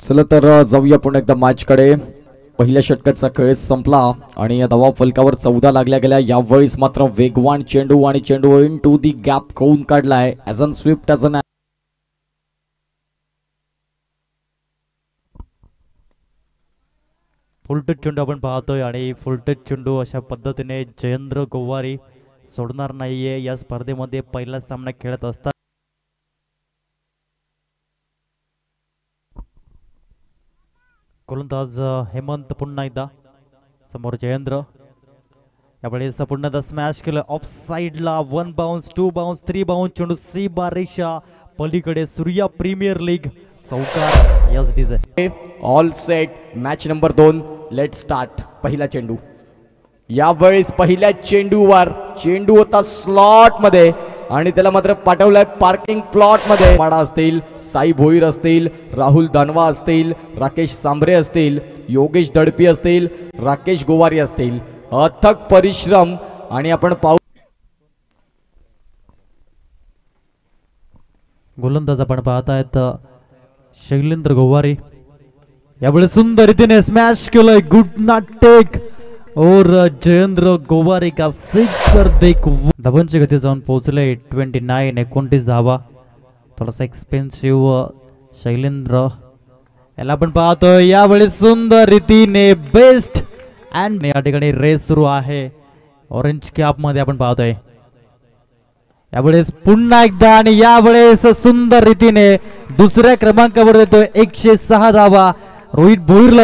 चला तर जाऊया पुन्हा एकदा मॅच कडे। पहिल्या षटकाचा खेळ संपला आणि धावा फलकावर 14 लागल्या गेल्या। यावेळेस मात्र वेगवान चेंडू आणि चेंडू इन टू दी गॅप करून काढलाय as an swift as an फुलटच चेंडू आपण पाहतोय आणि फुलटच चेंडू अशा पद्धतीने जयेंद्र गोवारी सोडणार नाहीये। या स्पर्धेमध्ये पहिला सामना खेळत असतात गोलंदाज हेमंत पुन्हा एकदा समोर जयेंद्र। यावेळेस पुन्हा एकदा स्मॅश केलं ऑफ साइडला। 1 बाउन्स 2 बाउन्स 3 बाउन्स चेंडू सी बारेशा पलीकडे सूर्या प्रीमियर लीग चौकार। Yes design all set match number 2 let start. पहिला चेंडू यावेळेस पहिल्या चेंडूवर चेंडू होता स्लॉट मध्ये आणि त्याला मात्र पाठवलाय पार्किंग प्लॉट मध्ये। माडा असतील, साई भोईर असतील, राहुल दानवा असतील, राकेश सांभरे असतील, योगेश दडपी असतील, राकेश गोवारी असतील, अथक परिश्रम आणि आपण पाहू गोलंदाज आपण पाहतायत शैलेंद्र गोवारी। यावेळी सुंदर रीतीने स्मॅश केलंय गुड नॉट टेक और जयेंद्र गोवारी का सिक्सर देख धावांची गती जाऊन पोहोचले 29 धावा। थोडासा एक्सपेन्सिव्ह शैलेंद्र याला आपण पाहतोय। यावेळी सुंदर रीतीने बेस्ट अँड या ठिकाणी रेस सुरू आहे ऑरेंज कॅप मध्ये आपण पाहतोय। यावेळेस पुन्हा एकदा आणि यावेळेस सुंदर रीतीने दुसऱ्या क्रमांकावर येतोय 106 धावा। रोहित भोईरला